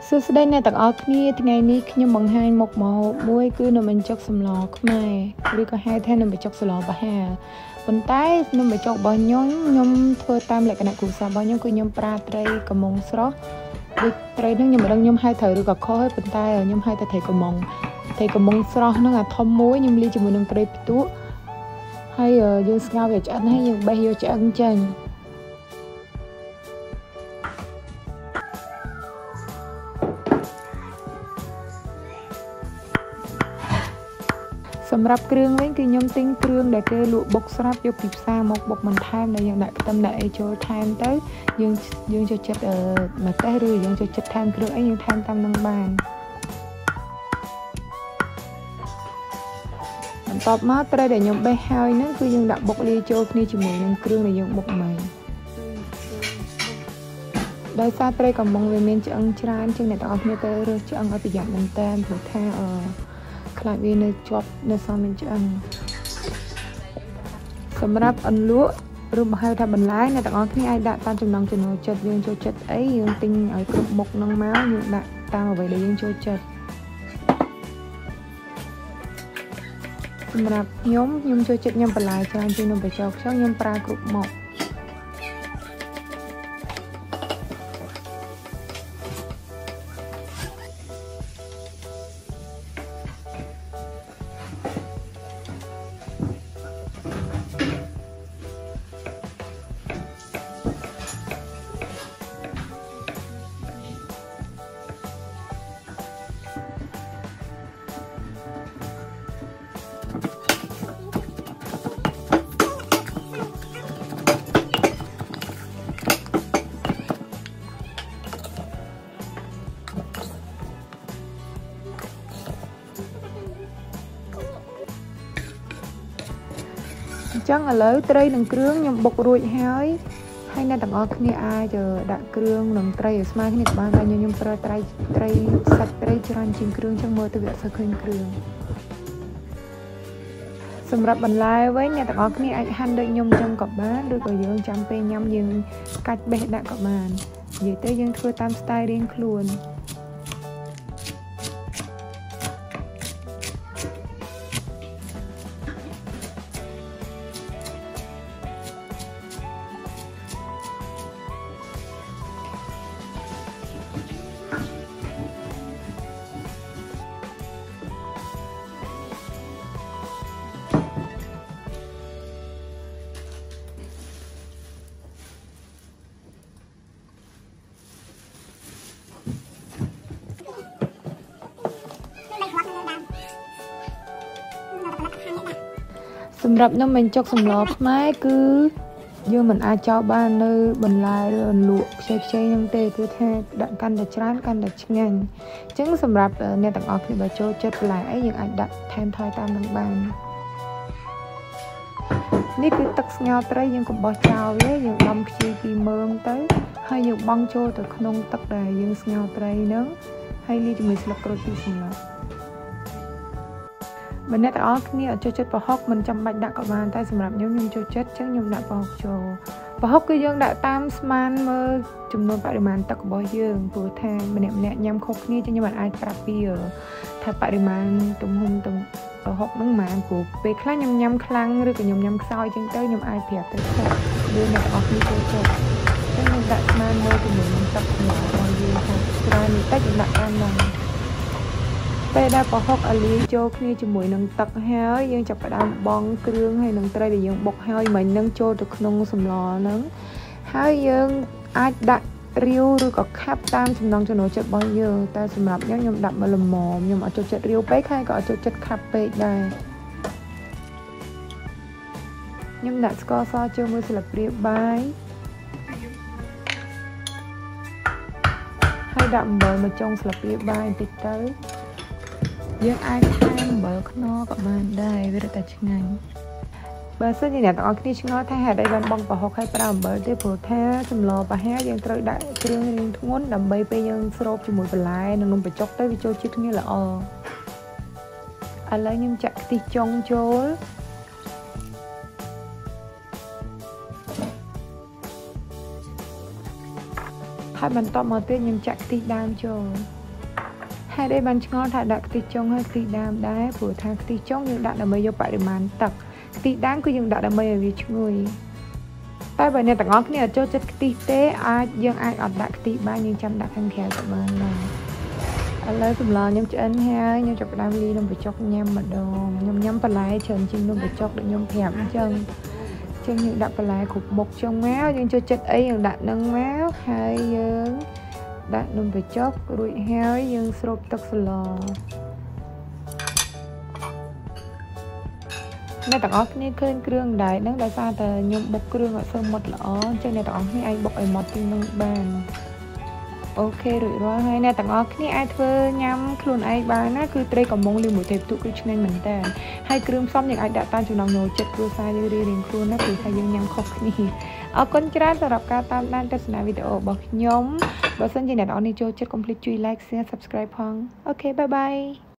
សួស្តីអ្នកទាំងអស់គ្នាថ្ងៃនេះខ្ញុំបង្ហាញមុខម្ហូបមួយគឺនំបញ្ចុកសម្លខ្មែរឬក៏ហៅថានំបញ្ចុកស្លបហាប៉ុន្តែនំបញ្ចុករបស់ខ្ញុំធ្វើតាមលក្ខណៈគ្រួសាររបស់ខ្ញុំគឺខ្ញុំប្រើត្រីកំមុងស្រស់ដូចត្រីហ្នឹងខ្ញុំមិនដឹងខ្ញុំហៅត្រូវឬក៏ខុសទេប៉ុន្តែខ្ញុំហៅតែត្រីកំមុងស្រស់ហ្នឹងអាធំមួយខ្ញុំលាយជាមួយនឹងត្រីផ្ទក់ហើយយើងស្ងោរវាឆ្អិនហើយយើងបេះយកឆ្អឹងចេញសម្រាប់គ្រឿងវិញគឺខ្ញុំទិញគ្រឿងដែលគេលក់បុកស្រាប់យកពីផ្សារមកបុកបន្ថែមដែលយើងដាក់ខ្ទឹមដាក់អីចូលថែមទៅយើងចូលចិត្តម្ទេសឬយើងចូលចិត្តថែមគ្រឿងអីយើងថែមតាមនឹងបានបន្ទាប់មកត្រីដែលខ្ញុំបេះហើយហ្នឹងគឺយើងដាក់បុកលាយចូលគ្នាជាមួយនឹងគ្រឿងដែលយើងបុកមិញដោយសារត្រីកំមុងវាមានឆ្អឹងច្រើនជាងអ្នកទាំងអស់គ្នាទៅរើសឆ្អឹងឲ្យប្រយ័ត្នមែនតើព្រោះថាខ្លាចវានៅជាប់នៅសល់មានឆ្អឹងសម្រាប់អន្លក់ឬហៅថាបន្លែអ្នកទាំងអស់គ្នាអាចដាក់តាមចំណង់ចំណូលចិត្តយើងចូលចិត្តអីយើងទិញឲ្យគ្រប់មុខហ្នឹងមកយើងដាក់តាមអ្វីដែលយើងចូលចិត្តសម្រាប់ខ្ញុំចូលចិត្តញ៉ាំបន្លែច្រើនជាងនំបញ្ចុកខ្ញុំប្រើគ្រប់មុខចឹងឥឡូវត្រីនិងគ្រឿងខ្ញុំបុករួចហើយអ្នកទាំងអស់គ្នាអាចដាក់គ្រឿងនិងត្រីឲ្យស្មើគ្នាក៏បានតែខ្ញុំប្រើត្រីសាច់ត្រីច្រើនជាងគ្រឿងចឹងមើលទៅវាអត់សូវឃើញគ្រឿងសម្រាប់បន្លែវិញអ្នកទាំងអស់គ្នាអាចហាន់ដូចខ្ញុំចឹងក៏បានឬក៏យើងចាំពេលញ៉ាំយើងកាច់បេះដាក់ក៏បាននិយាយទៅយើងធ្វើតាមស្ទាយរៀងខ្លួនសម្រាប់នំបញ្ចុកសម្លខ្មែរគឺយើងមិនអាចចោលបាននៅបន្លែឬអន្លក់ខ្ចីៗហ្នឹងទេគឺថាដាក់កាន់តែច្រើនកាន់តែឆ្ងាញ់អញ្ចឹងសម្រាប់អ្នកទាំងអស់គ្នាបើចូលចិត្តបន្លែអីយើងអាចដាក់ថែមថយតាមនឹងបាននេះគឺទឹកស្ងោរត្រីយើងកុំបោះចោលវាយើងដំខ្ជិលពីមើមទៅហើយយើងបង់ចូលទៅក្នុងទឹកដែលយើងស្ងោរត្រីហ្នឹងហើយលាយជាមួយស្លឹកក្រូចពីសម្លឹកបើអ្នកទាំងអស់គ្នាអត់ចូលចិត្តប្រហុកមិនចាំបាច់ដាក់ក៏បានតែសម្រាប់ខ្ញុំចូលចិត្តអញ្ចឹងខ្ញុំដាក់ប្រហុកចូលប្រហុកគឺយើងដាក់តាមស្មានមើលចំនួនបរិមាណទឹករបស់យើងព្រោះថាម្នាក់ញ៉ាំខុសគ្នាចឹងខ្ញុំអាចប្រាប់ពីថាបរិមាណទំហំទឹកប្រហុកហ្នឹងប៉ុន្មានព្រោះពេលខ្លះខ្ញុំញ៉ាំខ្លាំងឬក៏ខ្ញុំញ៉ាំខ្សោយចឹងទៅខ្ញុំអាចប្រាប់ទៅថាដូចអ្នកទាំងអស់គ្នាចូលចិត្តចឹងខ្ញុំដាក់ស្មានមើលជាមួយនឹងទឹករបស់យើងថាច្រើនបន្តិចខ្ញុំដាក់តាមហ្នឹងពេលដែលប្រហុកអាលីចូលគ្នាជាមួយនឹងទឹកហើយយើងចាប់ផ្ដើមបង់គ្រឿងហើយនឹងត្រីដែលយើងបុកហើយមិញនឹងចូលទៅក្នុងសម្លហ្នឹងហើយយើងអាចដាក់រាវឬក៏ខាប់តាមចំណង់ចំណូលចិត្តរបស់យើងតែសម្រាប់ខ្ញុំដាក់មកល្មមខ្ញុំអត់ចូលចិត្តរាវពេកហើយក៏អត់ចូលចិត្តខាប់ពេកដែរខ្ញុំដាក់ស្ករសចូលមួយស្លាបព្រាបាយហើយដាក់អំបិលមួយចុងស្លាបព្រាបាយបន្តិចទៅយើងអាចថែមអំបិលខ្នុរក៏បានដែរវារឹតតែឆ្ងាញ់បើសិនជាអ្នកទាំងអស់គ្នាឆ្ងល់ថាហេតុអីបានបង់ប្រហុកឲ្យប្រើអំបិលទេព្រោះថាសម្លប្រហាយើងត្រូវដាក់គ្រឿងរាងធ្ងន់ដើម្បីពេលយើងស្រូបជាមួយបន្លែនិងនំបញ្ចុកទៅវាចូលជាតិគ្នាល្អឥឡូវខ្ញុំចាក់ខ្ទិះចុងចូលថ ហើយបន្តមកទៀតខ្ញុំចាក់ខ្ទិះដើមចូលហើយđâyបានឆ្ងល់ថាដាក់ខ្ទិះចុងហើយខ្ទិះដើមដែរព្រោះថាខ្ទិះចុងយើងដាក់ដើម្បីយកបរិមាណទឹកខ្ទិះដើមគឺយើងដាក់ដើម្បីឲ្យវាឈ្ងុយតែបើអ្នកទាំងអស់គ្នាអត់ចូលចិត្តខ្ទិះទេយើងអាចអត់ដាក់ខ្ទិះបានយើងចាំដាក់ខាងក្រៅក៏បានដែរឥឡូវសម្លខ្ញុំឆ្អិនហើយខ្ញុំចាប់ផ្ដើមលាយនំបញ្ចុកញ៉ាំម្ដងខ្ញុំញ៉ាំបន្លែច្រើនជាងនំបញ្ចុកដូចខ្ញុំប្រាប់អញ្ចឹងយើងដាក់បន្លែគ្រប់មុខចឹងមកយើងចូលចិត្តអីយើងដាក់នឹងមកហើយយើងដាក់នំបញ្ចុករួចហើយយើងស្រូបទឹកស្លអ្នកទាំងអស់គ្នាឃើញគ្រឿងដែរហ្នឹងដោយសារតែខ្ញុំបុកគ្រឿងអត់សូវម៉ត់ល្អអញ្ចឹងអ្នកទាំងអស់គ្នាអាចបុកឲ្យម៉ត់ជាងនឹងបានអូខេរួចរាល់ហើយអ្នកទាំងអស់គ្នាអាចធ្វើញ៉ាំខ្លួនឯងបានណាគឺត្រីកំមុងលាយមួយទេពទូគឺឆ្ងាញ់មែនតើហើយគ្រឿងផ្សំយើងអាចដាក់តាមចំណង់ចូលចិត្តគ្រួសារយើងរៀងៗខ្លួនណាព្រោះថាយើងញ៉ាំខុសគ្នាអរគុណច្រើនសម្រាប់ការតាមដានទស្សនាវីដេអូរបស់ខ្ញុំបើសិនជាអ្នកនរនេះចូលចិត្តកុំភ្លេចជួយ like share subscribe ផងអូខេបាយបាយ